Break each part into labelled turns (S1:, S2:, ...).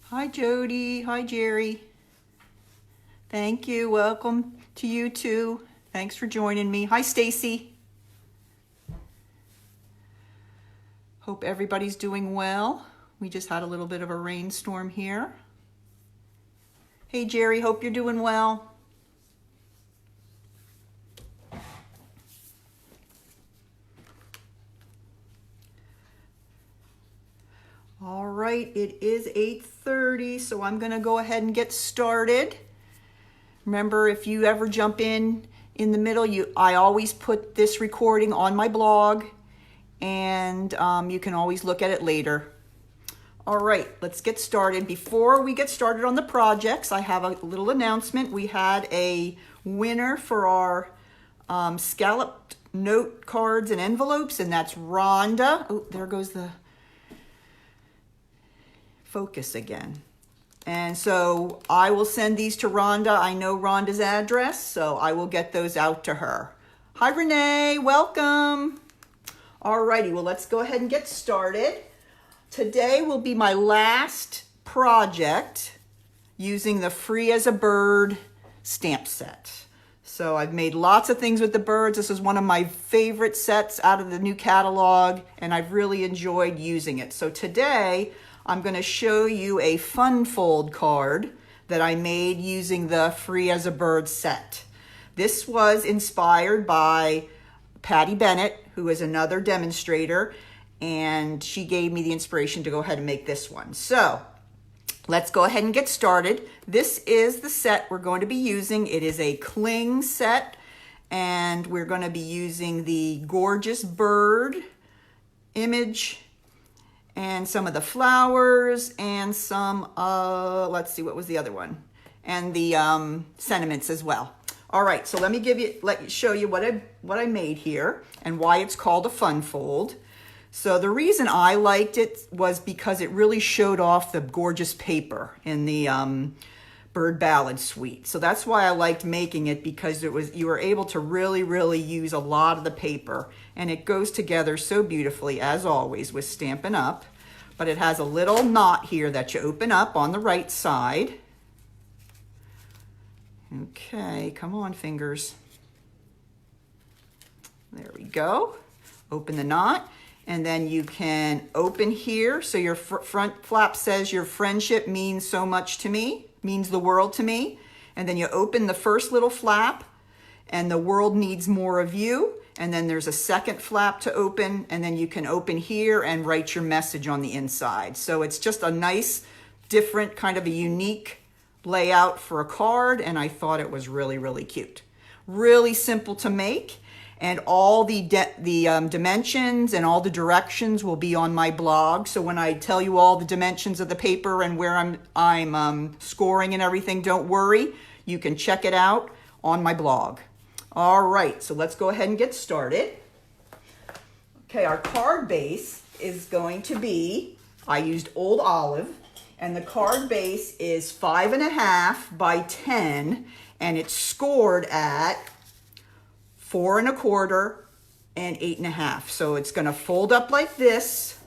S1: Hi, Jody. Hi, Jerry. Thank you. Welcome to you too. Thanks for joining me. Hi, Stacy. Hope everybody's doing well. We just had a little bit of a rainstorm here. Hey, Jerry. Hope you're doing well. All right, it is 8:30, so I'm going to go ahead and get started. Remember, if you ever jump in the middle, I always put this recording on my blog, and you can always look at it later. All right, let's get started. Before we get started on the projects, I have a little announcement. We had a winner for our scalloped note cards and envelopes, and that's Rhonda. Oh, there goes the focus again. And so I will send these to Rhonda. I know Rhonda's address, so I will get those out to her. Hi, Renee. Welcome. All righty. Well, let's go ahead and get started. Today will be my last project using the Free as a Bird stamp set. So I've made lots of things with the birds. This is one of my favorite sets out of the new catalog, and I've really enjoyed using it. So today I'm going to show you a fun fold card that I made using the Free as a Bird set. This was inspired by Patty Bennett, who is another demonstrator, and she gave me the inspiration to go ahead and make this one. So let's go ahead and get started. This is the set we're going to be using. It is a cling set, and we're going to be using the gorgeous bird image and some of the flowers and some, let's see, what was the other one? And the sentiments as well. All right, so let me show you what I made here and why it's called a fun fold. So the reason I liked it was because it really showed off the gorgeous paper in the Bird Ballad Suite. So that's why I liked making it, because you were able to really use a lot of the paper, and it goes together so beautifully, as always, with Stampin' Up. But it has a little knot here that you open up on the right side. Okay, come on, fingers. There we go. Open the knot, and then you can open here. So your front flap says, "Your friendship means so much to me, means the world to me." And then you open the first little flap, and "The world needs more of you." And then there's a second flap to open, and then you can open here and write your message on the inside. So it's just a nice, different, kind of a unique layout for a card, and I thought it was really cute. Really simple to make, and all the dimensions and all the directions will be on my blog. So when I tell you all the dimensions of the paper and where I'm scoring and everything, don't worry. You can check it out on my blog. All right, so let's go ahead and get started. Okay, our card base is going to be, I used Old Olive, and the card base is 5.5 by 10, and it's scored at 4 1/4 and 8.5. So it's going to fold up like this,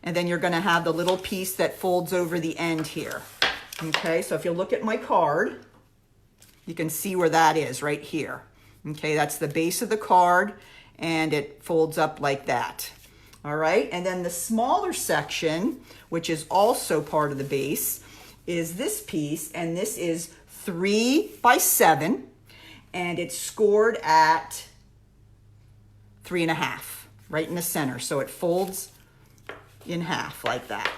S1: and then you're going to have the little piece that folds over the end here. Okay, so if you look at my card, you can see where that is right here. Okay, that's the base of the card, and it folds up like that. All right, and then the smaller section, which is also part of the base, is this piece, and this is 3 by 7, and it's scored at 3.5, right in the center. So it folds in half like that.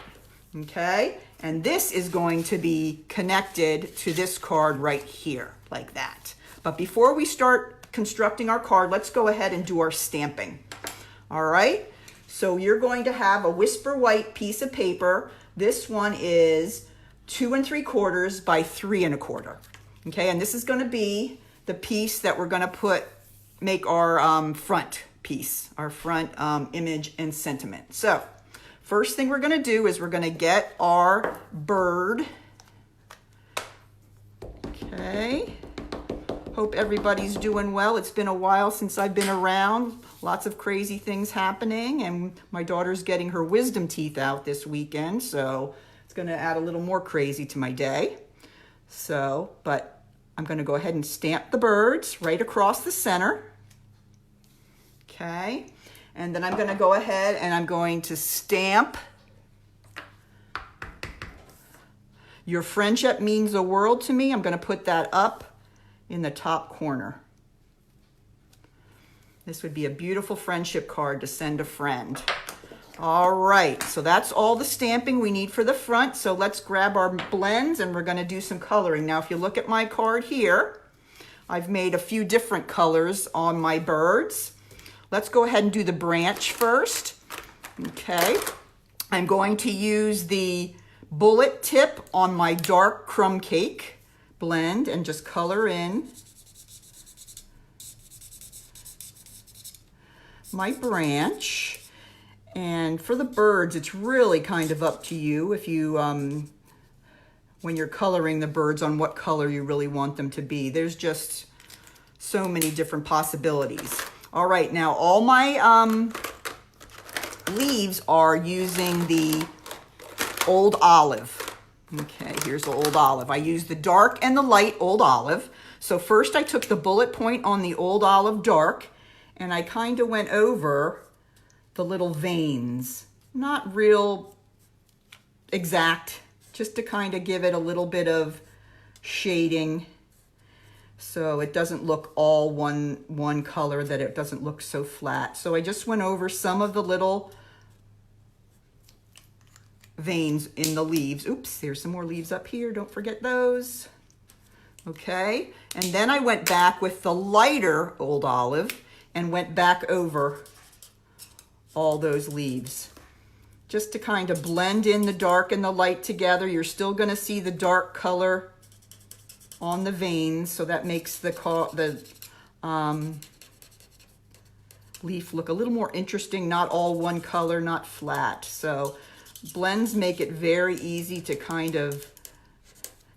S1: Okay, and this is going to be connected to this card right here, like that. But before we start constructing our card, let's go ahead and do our stamping. All right, so you're going to have a Whisper White piece of paper. This one is 2 3/4 by 3 1/4. Okay, and this is going to be the piece that we're going to make our front piece, our front image and sentiment. So first thing we're going to do is we're going to get our bird. Okay. Hope everybody's doing well. It's been a while since I've been around. Lots of crazy things happening, and my daughter's getting her wisdom teeth out this weekend, so it's going to add a little more crazy to my day. So, but I'm going to go ahead and stamp the birds right across the center. Okay. And then I'm going to go ahead and I'm going to stamp Your Friendship Means the World to Me. I'm going to put that up in the top corner. This would be a beautiful friendship card to send a friend. All right, so that's all the stamping we need for the front. So let's grab our blends and we're going to do some coloring. Now, if you look at my card here, I've made a few different colors on my birds. Let's go ahead and do the branch first. Okay, I'm going to use the bullet tip on my dark crumb cake blend and just color in my branch. And for the birds, it's really kind of up to you if you, when you're coloring the birds, on what color you really want them to be. There's just so many different possibilities. All right, now all my leaves are using the Old Olive. Okay, here's the Old Olive. I used the dark and the light Old Olive. So first I took the bullet point on the Old Olive dark and I kind of went over the little veins. Not real exact, just to kind of give it a little bit of shading so it doesn't look all one color, that it doesn't look so flat. So I just went over some of the little veins in the leaves. Oops, there's some more leaves up here. Don't forget those. Okay, and then I went back with the lighter Old Olive and went back over all those leaves just to kind of blend in the dark and the light together. You're still going to see the dark color on the veins, so that makes the leaf look a little more interesting, not all one color, not flat. So blends make it very easy to kind of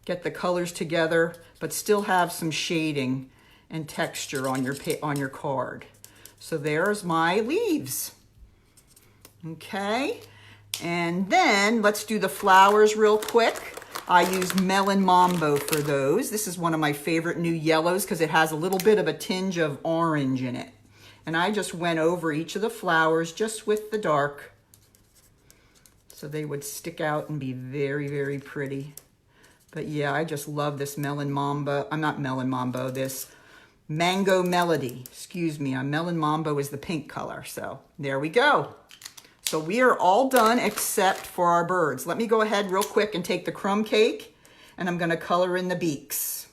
S1: get the colors together but still have some shading and texture on your card. So there's my leaves. Okay, and then let's do the flowers real quick. I used Melon Mambo for those. This is one of my favorite new yellows because it has a little bit of a tinge of orange in it. And I just went over each of the flowers just with the dark so they would stick out and be very, very pretty. But yeah, I just love this Melon Mambo. I'm not Melon Mambo, this Mango Melody. Excuse me, Melon Mambo is the pink color. So there we go. So we are all done except for our birds. Let me go ahead real quick and take the crumb cake and I'm going to color in the beaks.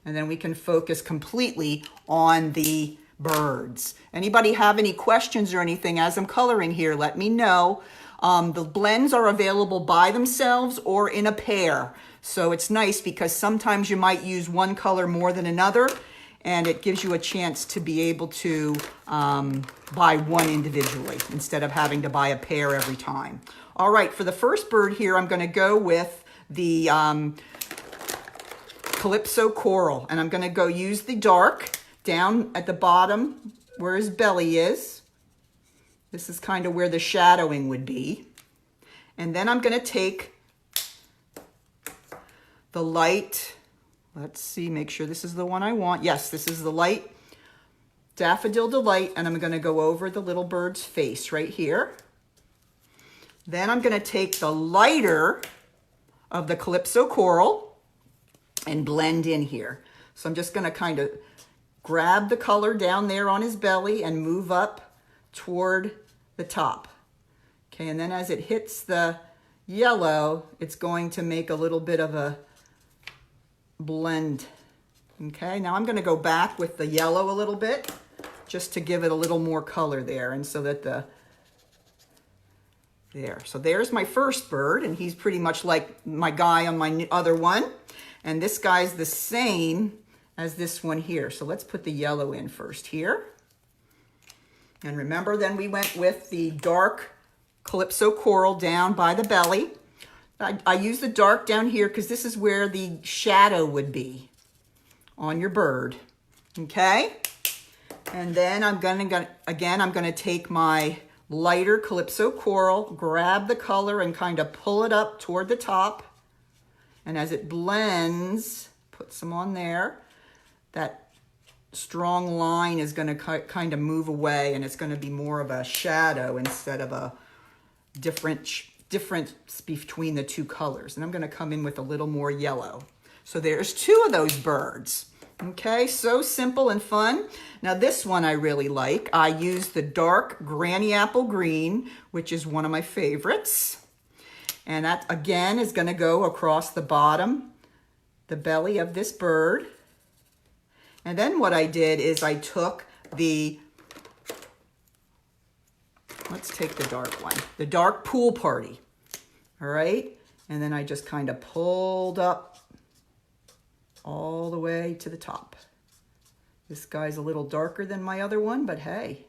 S1: And then we can focus completely on the birds. Anybody have any questions or anything as I'm coloring here, let me know. The blends are available by themselves or in a pair. So it's nice because sometimes you might use one color more than another, and it gives you a chance to be able to buy one individually instead of having to buy a pair every time. All right, for the first bird here, I'm going to go with the Calypso Coral, and I'm going to go use the dark down at the bottom where his belly is. This is kind of where the shadowing would be. And then I'm going to take the light. Let's see, make sure this is the one I want. Yes, this is the light Daffodil Delight, and I'm going to go over the little bird's face right here. Then I'm going to take the lighter of the Calypso Coral and blend in here. So I'm just going to kind of grab the color down there on his belly and move up toward the top. Okay, and then as it hits the yellow, it's going to make a little bit of a blend. Okay, now I'm going to go back with the yellow a little bit just to give it a little more color there, and so that so there's my first bird, and he's pretty much like my guy on my other one, and this guy's the same as this one here. So let's put the yellow in first here, and remember, then we went with the dark Calypso Coral down by the belly. I use the dark down here because this is where the shadow would be on your bird. Okay, and then I'm going to take my lighter Calypso Coral, grab the color and kind of pull it up toward the top. And as it blends, put some on there, that strong line is going to kind of move away, and it's going to be more of a shadow instead of a difference between the two colors. And I'm going to come in with a little more yellow. So there's two of those birds. Okay, so simple and fun. Now this one I really like. I use the dark Granny Apple Green, which is one of my favorites. And that again is going to go across the bottom, the belly of this bird. And then what I did is I took let's take the dark one, the dark Pool Party. All right, and then I just kind of pulled up all the way to the top. This guy's a little darker than my other one, but hey,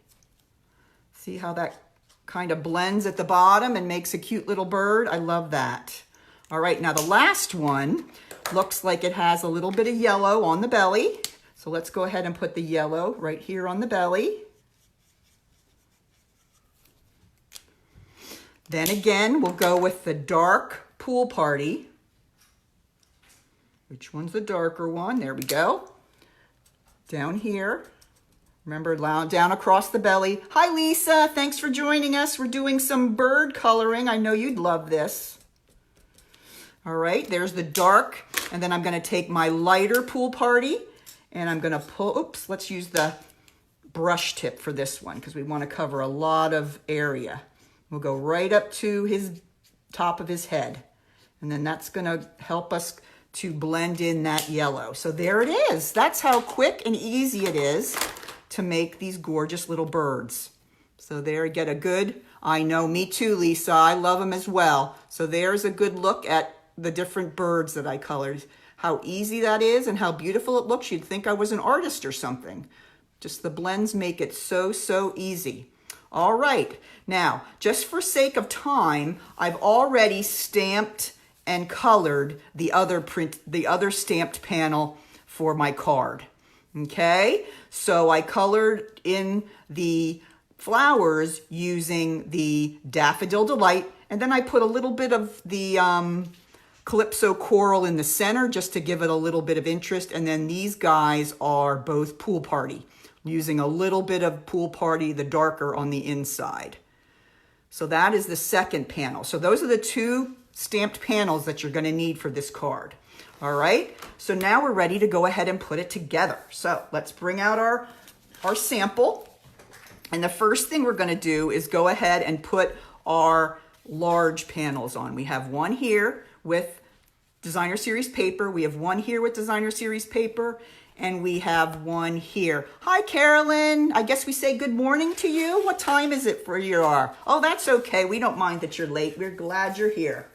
S1: see how that kind of blends at the bottom and makes a cute little bird? I love that. All right, now the last one looks like it has a little bit of yellow on the belly. So let's go ahead and put the yellow right here on the belly. Then again, we'll go with the dark Pool Party. Which one's the darker one? There we go. Down here. Remember, down across the belly. Hi, Lisa. Thanks for joining us. We're doing some bird coloring. I know you'd love this. All right, there's the dark. And then I'm going to take my lighter Pool Party, and I'm going to pull, oops, let's use the brush tip for this one because we want to cover a lot of area. We'll go right up to his top of his head. And then that's going to help us to blend in that yellow. So there it is. That's how quick and easy it is to make these gorgeous little birds. So there, get a good, I know, me too, Lisa. I love them as well. So there's a good look at the different birds that I colored. How easy that is and how beautiful it looks. You'd think I was an artist or something. Just the blends make it so, so easy. All right, now, just for sake of time, I've already stamped and colored the other stamped panel for my card. Okay, so I colored in the flowers using the Daffodil Delight, and then I put a little bit of the Calypso Coral in the center just to give it a little bit of interest, and then these guys are both Pool Party, using a little bit of Pool Party, the darker, on the inside. So that is the second panel. So those are the two stamped panels that you're going to need for this card. All right, so now we're ready to go ahead and put it together. So let's bring out our sample. And the first thing we're going to do is go ahead and put our large panels on. We have one here with Designer Series paper. We have one here with Designer Series paper. And we have one here. Hi, Carolyn. I guess we say good morning to you. What time is it for you? Oh, that's okay. We don't mind that you're late. We're glad you're here.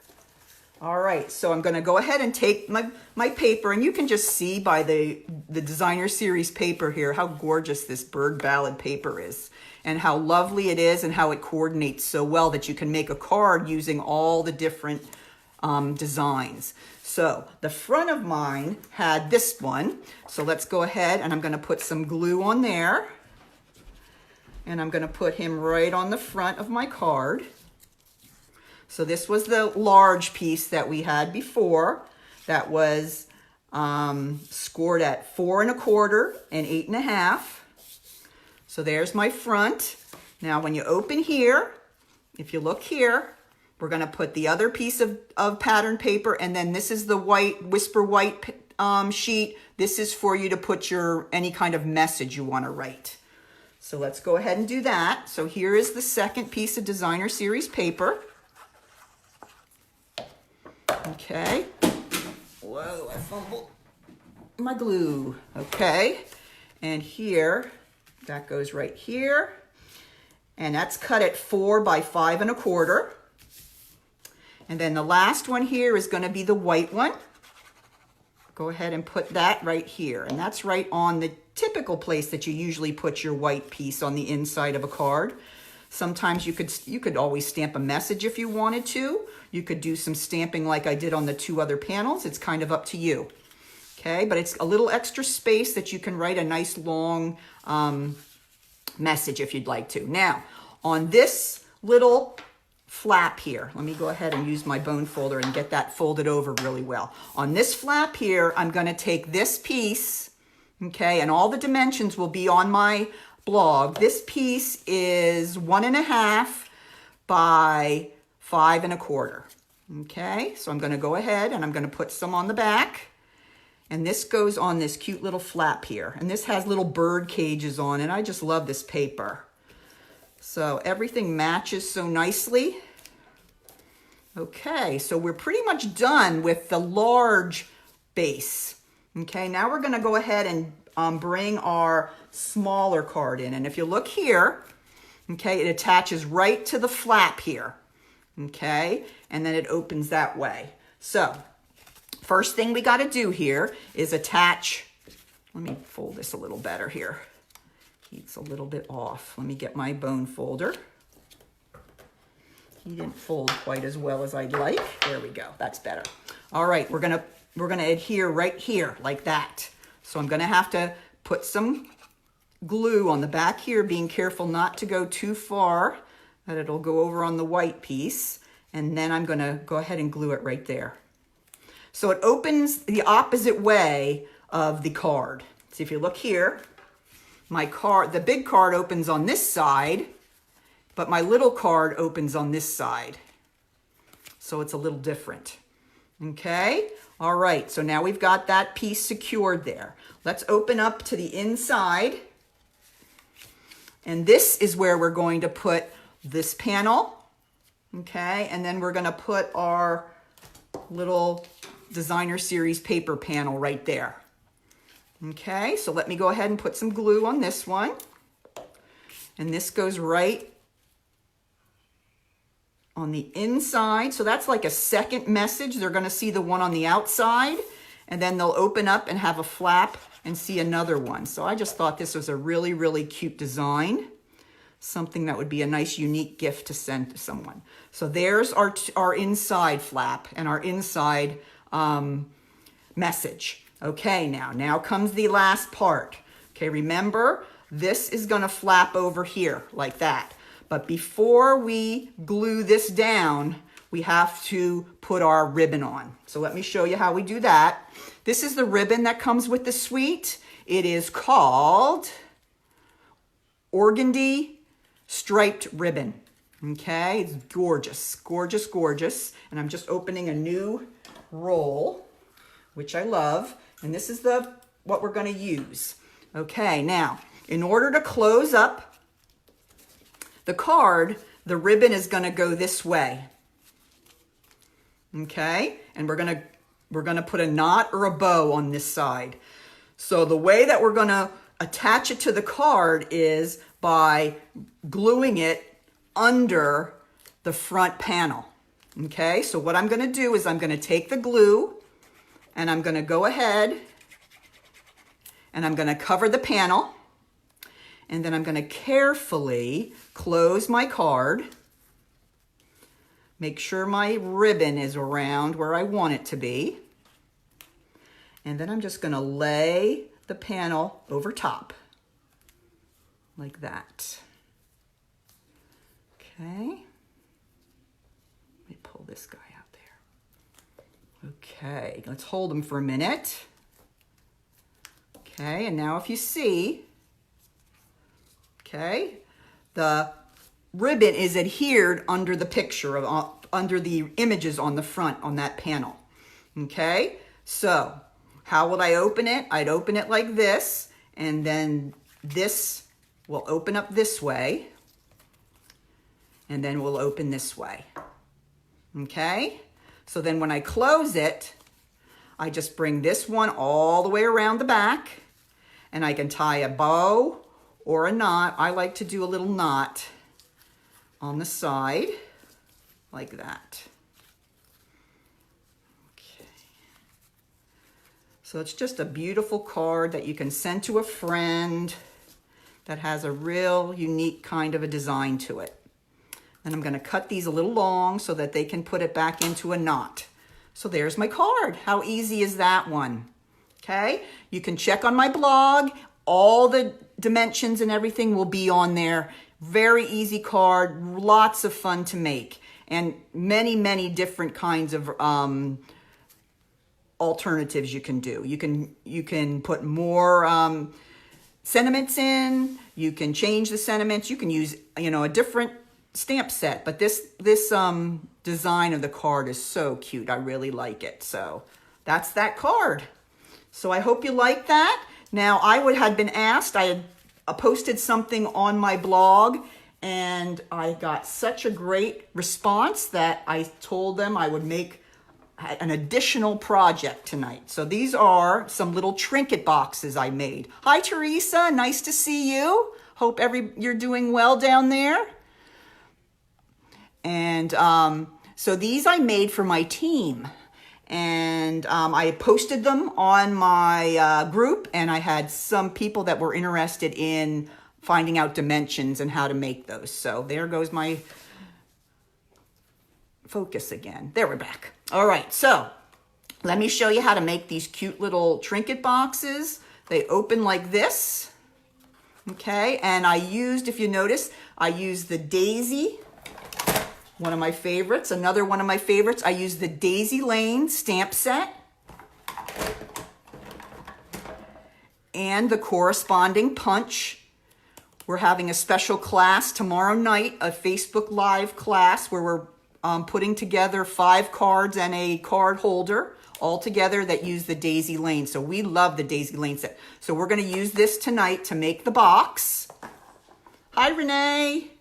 S1: All right, so I'm going to go ahead and take my paper, and you can just see by the Designer Series paper here how gorgeous this Bird Ballad paper is, and how lovely it is, and how it coordinates so well that you can make a card using all the different designs. So the front of mine had this one. So let's go ahead, and I'm going to put some glue on there. And I'm going to put him right on the front of my card. So this was the large piece that we had before. That was scored at 4 1/4 and 8 1/2. So there's my front. Now when you open here, if you look here, we're going to put the other piece of pattern paper, and then this is the white, Whisper White sheet. This is for you to put any kind of message you want to write. So let's go ahead and do that. So here is the second piece of Designer Series paper. Okay. Whoa, I fumbled my glue. Okay. And here, that goes right here. And that's cut at 4 by 5 1/4. And then the last one here is going to be the white one. Go ahead and put that right here. And that's right on the typical place that you usually put your white piece on the inside of a card. Sometimes you could always stamp a message if you wanted to. You could do some stamping like I did on the two other panels. It's kind of up to you. Okay, but it's a little extra space that you can write a nice long message if you'd like to. Now, on this little flap here. Let me go ahead and use my bone folder and get that folded over really well. On this flap here, I'm going to take this piece, okay, and all the dimensions will be on my blog. This piece is 1.5 by 5 1/4. Okay, so I'm going to go ahead and I'm going to put some on the back. And this goes on this cute little flap here. And this has little bird cages on it. I just love this paper. So everything matches so nicely. Okay, so we're pretty much done with the large base. Okay, now we're going to go ahead and bring our smaller card in. And if you look here, okay, it attaches right to the flap here. Okay, and then it opens that way. So first thing we got to do here is attach. Let me fold this a little better here. He's a little bit off. Let me get my bone folder. He didn't fold quite as well as I'd like. There we go. That's better. All right, we're gonna adhere right here like that. So I'm gonna have to put some glue on the back here, being careful not to go too far, that it'll go over on the white piece. And then I'm gonna go ahead and glue it right there. So it opens the opposite way of the card. So if you look here, my card, the big card opens on this side, but my little card opens on this side. So it's a little different. Okay, all right, so now we've got that piece secured there. Let's open up to the inside. And this is where we're going to put this panel. Okay, and then we're gonna put our little designer series paper panel right there. Okay, so let me go ahead and put some glue on this one. And this goes right on the inside. So that's like a second message. They're going to see the one on the outside, and then they'll open up and have a flap and see another one. So I just thought this was a really, really cute design. Something that would be a nice, unique gift to send to someone. So there's our inside flap and our inside message. Okay, now comes the last part. Okay, remember, this is gonna flap over here like that. But before we glue this down, we have to put our ribbon on. So let me show you how we do that. This is the ribbon that comes with the suite. It is called Organdy Striped Ribbon. Okay, it's gorgeous, gorgeous, gorgeous. And I'm just opening a new roll, which I love. And this is what we're going to use. Okay, now, in order to close up the card, the ribbon is going to go this way. Okay, and we're going to put a knot or a bow on this side. So the way that we're going to attach it to the card is by gluing it under the front panel. Okay, so what I'm going to do is I'm going to take the glue and I'm going to go ahead and I'm going to cover the panel, and then I'm going to carefully close my card. Make sure my ribbon is around where I want it to be. And then I'm just going to lay the panel over top like that. Okay. Let me pull this guy out there. Okay, let's hold him for a minute. Okay, and now if you see, okay, the ribbon is adhered under the picture, under the images on the front on that panel. Okay, so how would I open it? I'd open it like this, and then this will open up this way, and then we'll open this way. Okay, so then when I close it, I just bring this one all the way around the back, and I can tie a bow or a knot. I like to do a little knot on the side like that. Okay. So it's just a beautiful card that you can send to a friend that has a real unique kind of a design to it. And I'm going to cut these a little long so that they can put it back into a knot. So there's my card. How easy is that one? Okay, you can check on my blog. All the dimensions and everything will be on there Very easy card, lots of fun to make, and many, many different kinds of alternatives you can do. You can put more sentiments in, you can change the sentiments, you can use, you know, a different stamp set, but this design of the card is so cute. I really like it. So that's that card. So I hope you like that. Now had been asked, I had posted something on my blog, and I got such a great response that I told them I would make an additional project tonight. So these are some little trinket boxes I made. Hi, Teresa. Nice to see you. Hope you're doing well down there. And so these I made for my team. And I posted them on my group, and I had some people that were interested in finding out dimensions and how to make those. So there goes my focus again. There, we're back. All right, so let me show you how to make these cute little trinket boxes. They open like this, okay? And I used, if you notice, I used the daisy, one of my favorites. Another one of my favorites, I used the Daisy Lane stamp set and the corresponding punch. We're having a special class tomorrow night, a Facebook Live class where we're putting together 5 cards and a card holder all together that use the Daisy Lane. So we love the Daisy Lane set. So we're going to use this tonight to make the box. Hi, Renee.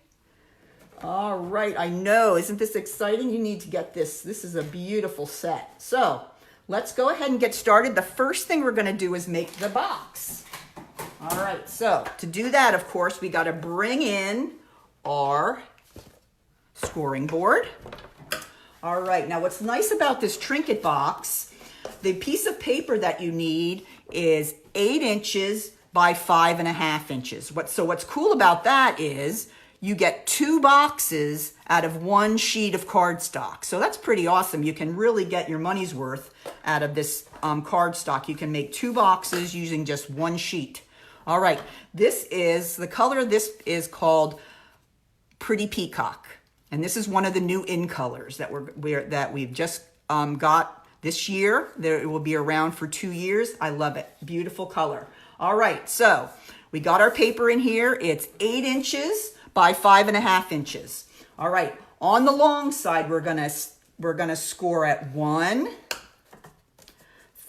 S1: All right, I know. Isn't this exciting? You need to get this. This is a beautiful set. So let's go ahead and get started. The first thing we're going to do is make the box. All right, so to do that, of course, we got to bring in our scoring board. All right, now what's nice about this trinket box, the piece of paper that you need is 8 inches by 5.5 inches. What's cool about that is you get 2 boxes out of 1 sheet of cardstock. So that's pretty awesome. You can really get your money's worth out of this cardstock. You can make 2 boxes using just 1 sheet. All right, the color of this is called Pretty Peacock. And this is one of the new InColors that we've just got this year. It will be around for 2 years. I love it. Beautiful color. All right, so we got our paper in here. It's 8 inches by 5.5 inches. All right, on the long side, we're gonna score at 1,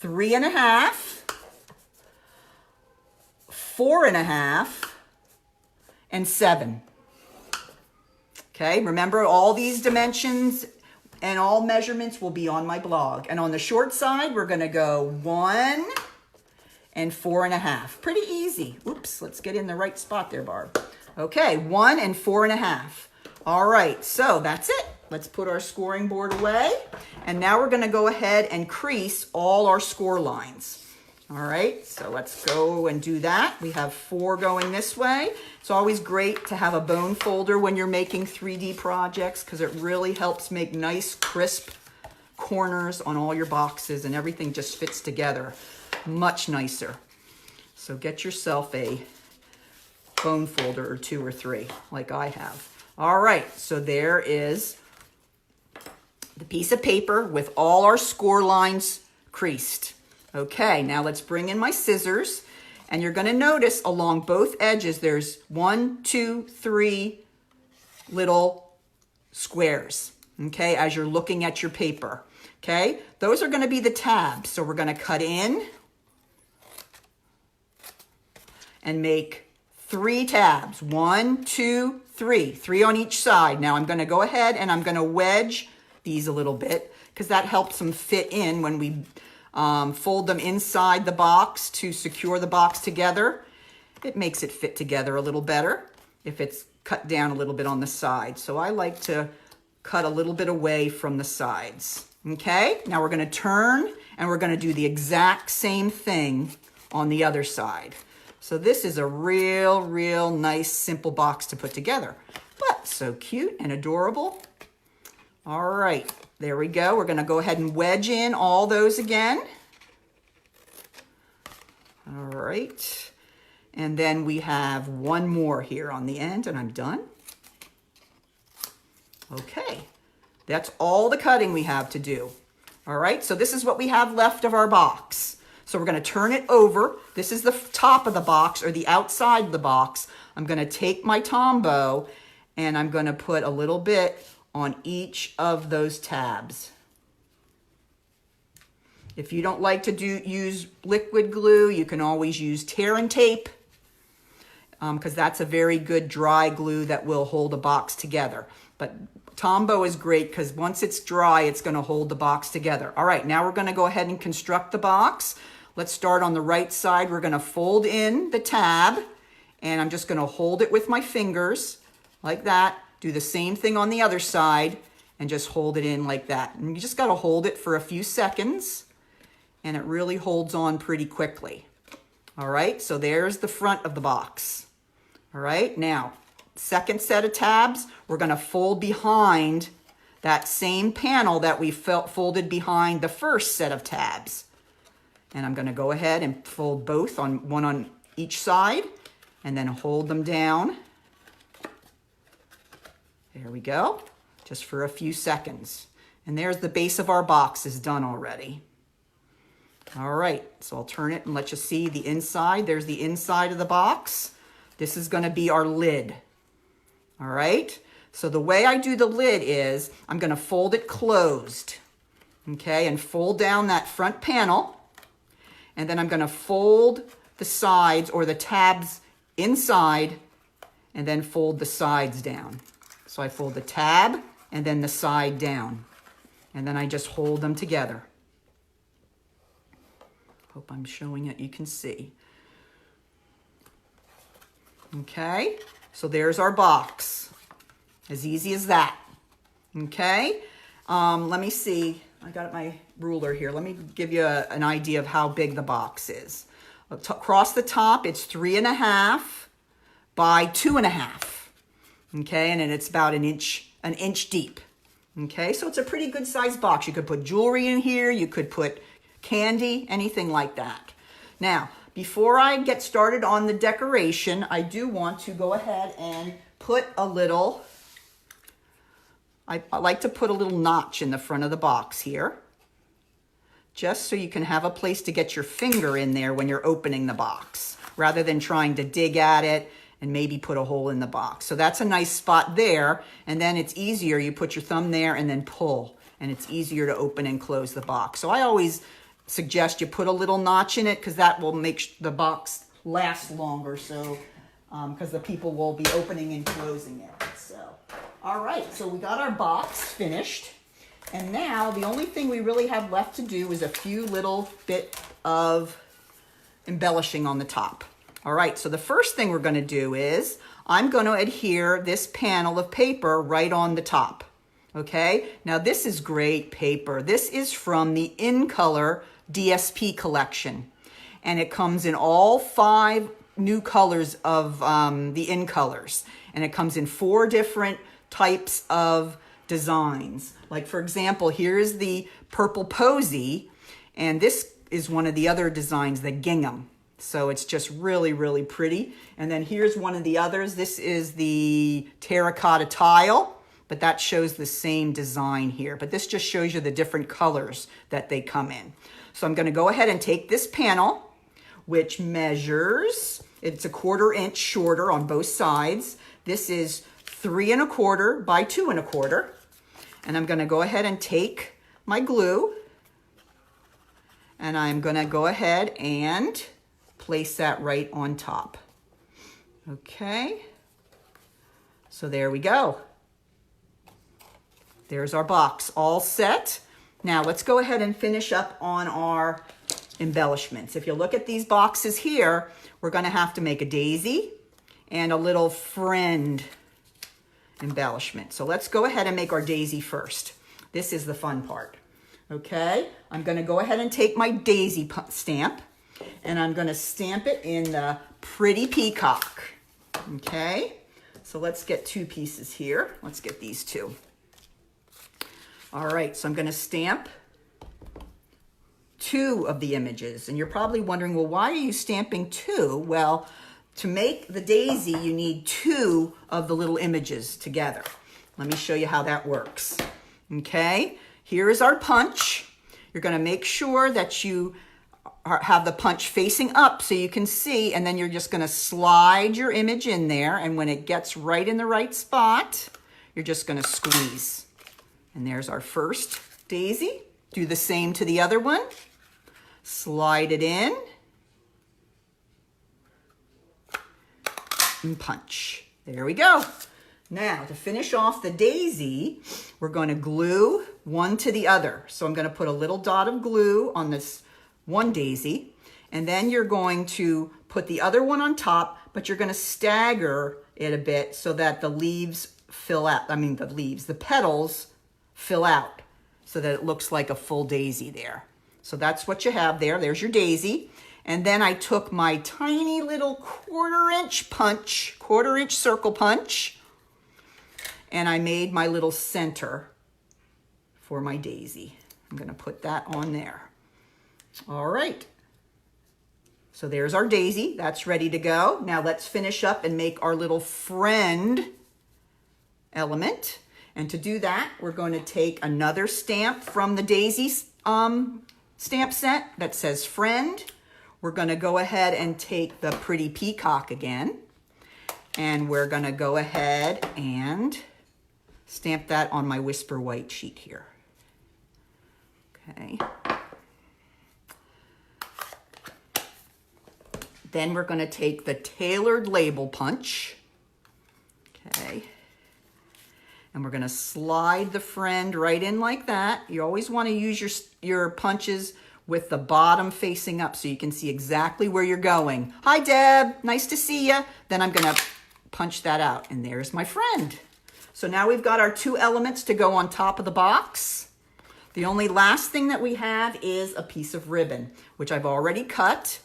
S1: 3.5, 4.5, and 7. Okay, remember all these dimensions and all measurements will be on my blog. And on the short side, we're gonna go 1 and 4.5. Pretty easy. Oops, let's get in the right spot there, Barb. Okay, 1 and 4.5. All right, so that's it. Let's put our scoring board away. And now we're gonna go ahead and crease all our score lines. All right, so let's go and do that. We have 4 going this way. It's always great to have a bone folder when you're making 3D projects because it really helps make nice, crisp corners on all your boxes, and everything just fits together much nicer. So get yourself a bone folder or 2 or 3 like I have. All right, so there is the piece of paper with all our score lines creased. Okay, now let's bring in my scissors, and you're gonna notice along both edges, there's 1, 2, 3 little squares, okay, as you're looking at your paper, okay? Those are gonna be the tabs, so we're gonna cut in and make 3 tabs. 1, 2, 3. 3 on each side. Now I'm gonna go ahead and I'm gonna wedge these a little bit because that helps them fit in when we fold them inside the box to secure the box together. It makes it fit together a little better if it's cut down a little bit on the side. So I like to cut a little bit away from the sides. Okay, now we're gonna turn and we're gonna do the exact same thing on the other side. So this is a real nice, simple box to put together, but so cute and adorable. All right, there we go. We're gonna go ahead and wedge in all those again. All right, And then we have one more here on the end, and I'm done. Okay, that's all the cutting we have to do. All right, so this is what we have left of our box. So we're going to turn it over. This is the top of the box, or the outside of the box. I'm going to take my Tombow and I'm going to put a little bit on each of those tabs. If you don't like to use liquid glue, you can always use tear and tape, because that's a very good dry glue that will hold a box together. But Tombow is great because once it's dry, it's going to hold the box together. All right, now we're going to go ahead and construct the box. Let's start on the right side. We're going to fold in the tab, and I'm just going to hold it with my fingers like that. Do the same thing on the other side and just hold it in like that. And you just got to hold it for a few seconds, and it really holds on pretty quickly. All right, so there's the front of the box. All right, now, second set of tabs, we're going to fold behind that same panel that we folded behind the first set of tabs. And I'm going to go ahead and fold both, one on each side, and then hold them down. There we go, just for a few seconds. And there's the base of our box is done already. All right, so I'll turn it and let you see the inside. There's the inside of the box. This is going to be our lid. All right, so the way I do the lid is I'm going to fold it closed, okay, and fold down that front panel. And then I'm going to fold the sides or the tabs inside and then fold the sides down. So I fold the tab and then the side down. And then I just hold them together. Hope I'm showing it, you can see. Okay, so there's our box. As easy as that. Okay, let me see. I got my ruler here. Let me give you an idea of how big the box is. Across the top, it's 3.5 by 2.5. Okay, and then it's about an inch deep. Okay, so it's a pretty good sized box. You could put jewelry in here. You could put candy, anything like that. Now, before I get started on the decoration, I do want to go ahead and put a little, I like to put a little notch in the front of the box here, just so you can have a place to get your finger in there when you're opening the box, rather than trying to dig at it and maybe put a hole in the box. So that's a nice spot there, and then it's easier. You put your thumb there and then pull, and it's easier to open and close the box. So I always suggest you put a little notch in it because that will make the box last longer, so because the people will be opening and closing it. So, all right, so we got our box finished, and now the only thing we really have left to do is a few little bit of embellishing on the top. All right, so the first thing we're going to do is I'm going to adhere this panel of paper right on the top. Okay, now this is great paper. This is from the InColor DSP collection, and it comes in all 5 new colors of the InColors, and it comes in 4 different types of designs. Like, for example, here's the purple posy, and this is one of the other designs, the gingham. So it's just really, really pretty. And then here's one of the others. This is the terracotta tile, but that shows the same design here. But this just shows you the different colors that they come in. So I'm going to go ahead and take this panel, which measures, it's 1/4 inch shorter on both sides. This is 3¼ by 2¼ and I'm going to go ahead and take my glue, and I'm going to go ahead and place that right on top. Okay, so there we go. There's our box all set. Now let's go ahead and finish up on our embellishments. If you look at these boxes here, we're going to have to make a daisy and a little friend embellishment. So let's go ahead and make our daisy first. This is the fun part. Okay, I'm going to go ahead and take my daisy stamp, and I'm going to stamp it in the Pretty Peacock. Okay, so let's get 2 pieces here. Let's get these 2. All right, so I'm going to stamp 2 of the images, and you're probably wondering, well, why are you stamping 2? Well, to make the daisy, you need 2 of the little images together. Let me show you how that works. Okay, here is our punch. You're going to make sure that you have the punch facing up so you can see, and then you're just going to slide your image in there, and when it gets right in the right spot, you're just going to squeeze. And there's our first daisy. Do the same to the other one. Slide it in and punch. There we go. Now, to finish off the daisy, we're going to glue one to the other. So I'm going to put a little dot of glue on this one daisy, and then you're going to put the other one on top, but you're going to stagger it a bit so that the leaves fill out. The petals fill out so that it looks like a full daisy there. So that's what you have there. There's your daisy. And then I took my tiny little quarter-inch circle punch, and I made my little center for my daisy. I'm going to put that on there. All right. So there's our daisy. That's ready to go. Now let's finish up and make our little friend element. And to do that, we're going to take another stamp from the daisy stamp set that says friend. We're going to go ahead and take the pretty peacock again. And we're going to go ahead and stamp that on my Whisper White sheet here. Okay. Then we're going to take the tailored label punch. Okay. And we're going to slide the friend right in like that. You always want to use your punches with the bottom facing up so you can see exactly where you're going. Hi, Deb. Nice to see you. Then I'm going to punch that out, and there's my friend. So now we've got our 2 elements to go on top of the box. The only last thing that we have is a piece of ribbon, which I've already cut.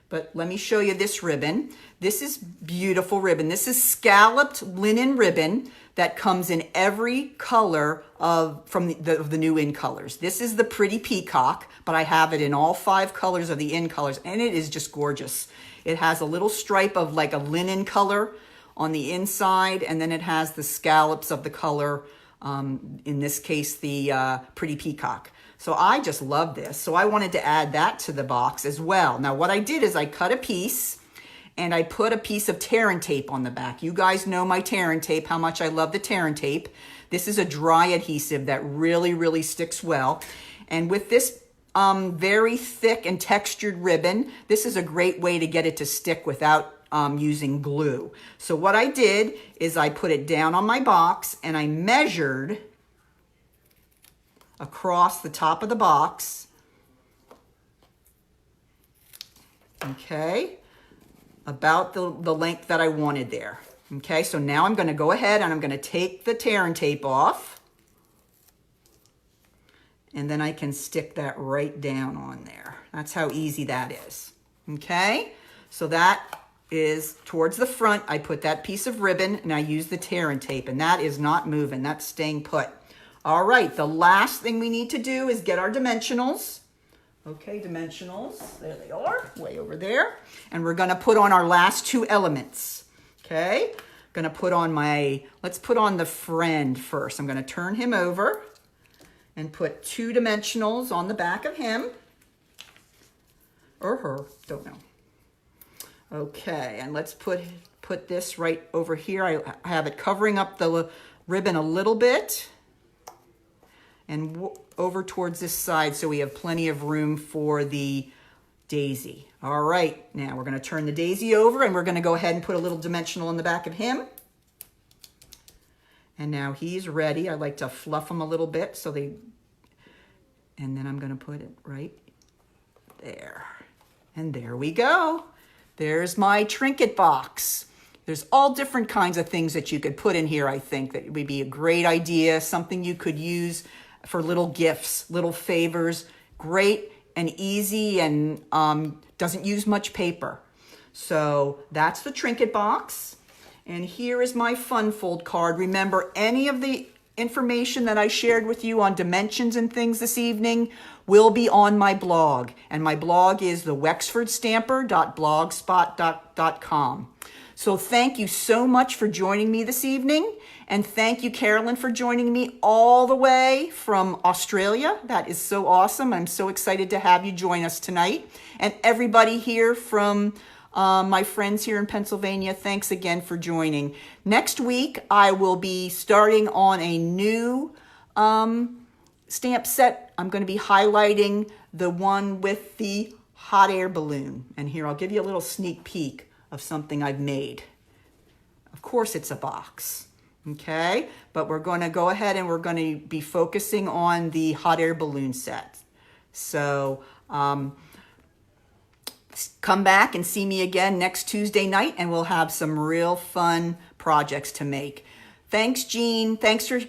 S1: But let me show you this ribbon. This is beautiful ribbon. This is scalloped linen ribbon that comes in every color from the new InColors. This is the pretty peacock, but I have it in all 5 colors of the InColors, and it is just gorgeous. It has a little stripe of like a linen color on the inside, and then it has the scallops of the color, in this case, the pretty peacock. So I just love this. So I wanted to add that to the box as well. Now what I did is I cut a piece and I put a piece of tear and tape on the back. You guys know my tear and tape, how much I love the tear and tape. This is a dry adhesive that really, really sticks well. And with this very thick and textured ribbon, this is a great way to get it to stick without using glue. So what I did is I put it down on my box and I measured across the top of the box, okay, about the length that I wanted there. Okay, so now I'm going to go ahead and I'm going to take the tear and tape off, and then I can stick that right down on there. That's how easy that is. Okay, so that is towards the front. I put that piece of ribbon and I use the tear and tape, and that is not moving. That's staying put. All right, the last thing we need to do is get our dimensionals. Okay, dimensionals, there they are, way over there. And we're gonna put on our last 2 elements. Okay, gonna put on let's put on the friend first. I'm gonna turn him over and put 2 dimensionals on the back of him. Or her, don't know. Okay, and let's put this right over here. I have it covering up the ribbon a little bit. And over towards this side so we have plenty of room for the daisy. All right, now we're going to turn the daisy over and we're going to go ahead and put a little dimensional on the back of him. And now he's ready. I like to fluff him a little bit and then I'm going to put it right there. And there we go. There's my Trinket box. There's all different kinds of things that you could put in here, I think, that would be a great idea, something you could use for little gifts, little favors. Great and easy and doesn't use much paper. So that's the Trinket box. And here is my fun fold card. Remember, any of the information that I shared with you on dimensions and things this evening will be on my blog. And my blog is thewexfordstamper.blogspot.com. So thank you so much for joining me this evening. And thank you, Carolyn, for joining me all the way from Australia. That is so awesome. I'm so excited to have you join us tonight. And everybody here from my friends here in Pennsylvania, thanks again for joining. Next week, I will be starting on a new stamp set. I'm going to be highlighting the one with the hot air balloon. And here, I'll give you a little sneak peek of something I've made. Of course, it's a box, okay? But we're going to go ahead and we're going to be focusing on the hot air balloon set. So come back and see me again next Tuesday night, and we'll have some real fun projects to make. Thanks, Jean. Thanks for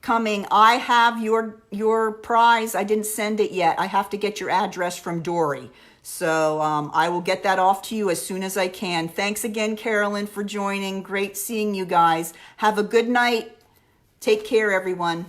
S1: coming. I have your prize. I didn't send it yet. I have to get your address from Dory. So I will get that off to you as soon as I can. Thanks again, Carolyn, for joining. Great seeing you guys. Have a good night. Take care, everyone.